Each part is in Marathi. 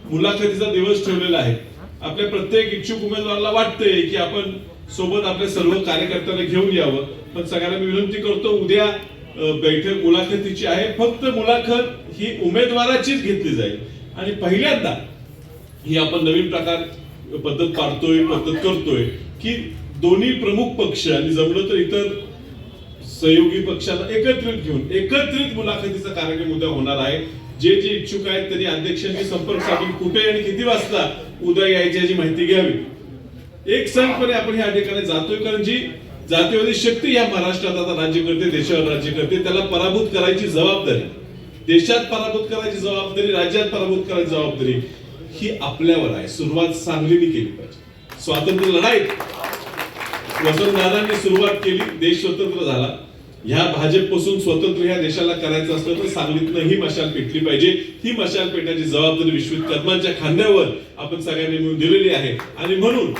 मुलाखतीचा दिवस ठेवलेला आहे. आपल्या प्रत्येक इच्छुक उमेदवाराला वाटतंय की आपण सोबत आपल्या सर्व कार्यकर्त्यांना घेऊन यावं, पण सगळ्यांना मी विनंती करतो, उद्या बैठक मुलाखतीची आहे. फक्त मुलाखत ही उमेदवाराचीच घेतली जाईल आणि पहिल्यांदा ही आपण नवीन पद्धत करतोय की दोन्ही प्रमुख पक्ष आणि जमलं तर इतर सहयोगी पक्षाला एकत्रित मुलाखतीचा कार्यक्रम उद्या होणार आहे. जे इच्छुक आहेत त्यांनी अध्यक्षांनी संपर्क साधून कुठे आणि किती वाजता उद्या यायची याची माहिती घ्यावी. एक संघपणे आपण ह्या ठिकाणी जातोय, कारण जी जातीवादी शक्ती या महाराष्ट्रात आता राज्य करते, देशावर राज्य करते, त्याला पराभूत करायची जबाबदारी, देशात पराभूत करायची जबाबदारी, राज्यात पराभूत करायची जबाबदारी ही आपल्यावर आहे. सुरुवात सांगलीने केली पाहिजे. स्वातंत्र्य लढाईत वसंतदादांनी सुरुवात केली, देश स्वतंत्र झाला. ह्या भाजपपासून स्वतंत्र ह्या देशाला करायचं असलं तर सांगलीतनं ही मशाल पेटली पाहिजे. ही मशाल पेटण्याची जबाबदारी विश्वजित कदमांच्या खांद्यावर आपण सगळ्यांनी मिळून दिलेली आहे आणि म्हणून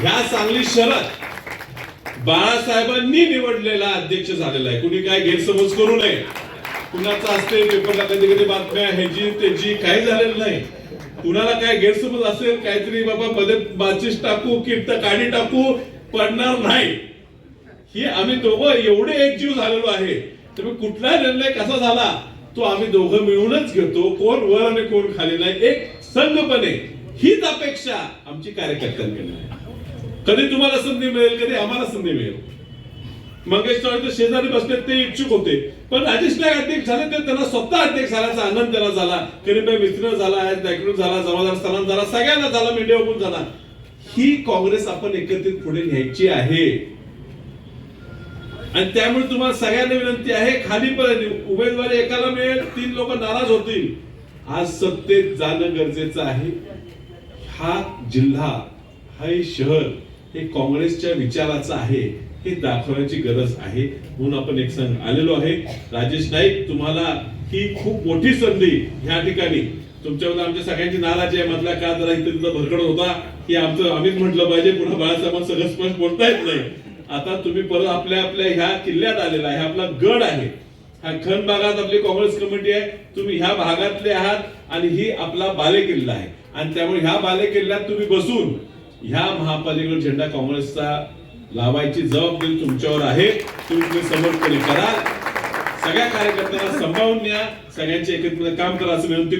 ह्या सांगली शहरात बाळासाहेबांनी निवडलेला अध्यक्ष झालेला आहे. कुणी काय गैरसमज करू नये. कुणाचा असते पेपरला कधी कधी बातम्या ह्याची त्याची काही झालेलं नाही. कुणाला काय गैरसमज असेल, काहीतरी बाबा मध्ये माचीस टाकू की काडी टाकू, पडणार नाही. ही आम्ही दोघं एवढे एकजीव झालेलो आहे. तर कुठला निर्णय कसा झाला तो आम्ही दोघं मिळूनच घेतो. कोण वर आणि कोण खाली नाही, एक संघपणे. हीच अपेक्षा आमची कार्यकर्त्यांकडे आहे. कधी तुम्हाला संधी मिळेल, कधी आम्हाला संधी मिळेल. मंगेश चव्हाण शेजारी बसले, ते इच्छुक होते, पण राजेश नाईक अध्यक्ष झाले, ते त्यांना स्वतः अध्यक्ष झाल्याचा आनंद त्यांना झाला. करीमभाई मिस्त्र झाला, नायकडू झाला, जमादार स्थान झाला, सगळ्यांना झाला, मीडिया ओपन झाला. ही काँग्रेस आपण एकत्रित पुढे न्यायची आहे आणि त्यामुळे तुम्हाला सगळ्यांना विनंती आहे, खालीपर्यंत उमेदवारी एकाला मिळेल, 3 लोक नाराज होतील. आज सत्तेत जाणं गरजेचं आहे. हा जिल्हा, हे शहर हे काँग्रेसच्या विचाराचं आहे हे दाखवण्याची गरज आहे. म्हणून आपण एक संघ आलेलो आहे. राजेश नाईक, तुम्हाला ही खूप मोठी संधी ह्या ठिकाणी. तुमच्याबद्दल आमच्या सगळ्यांची नाराजी आहे. मधला काळ जरा इथे तुमचा भरकट होता, की आम्हीच म्हटलं पाहिजे, पुन्हा बाळासाहेब सगळं स्पष्ट बोलता येत नाही. आता तुम्ही परत आपल्या ह्या किल्ल्यात आलेला आहे. आपला गड आहे. हा खन भागात आपली काँग्रेस कमिटी आहे. तुम्ही ह्या भागातले आहात आणि ही आपला बालेकिल्ला आहे आणि त्यामुळे ह्या बालेकिल्ल्यात तुम्ही बसून ह्या महापालिकेवर झेंडा काँग्रेसचा लावायची जबाबदारी तुमच्यावर आहे. तुम्ही समर्थन करा. सगळ्या कार्यकर्त्यांना सांभाळून न्या. सगळ्यांचे एकत्रित काम करा असं विनंती.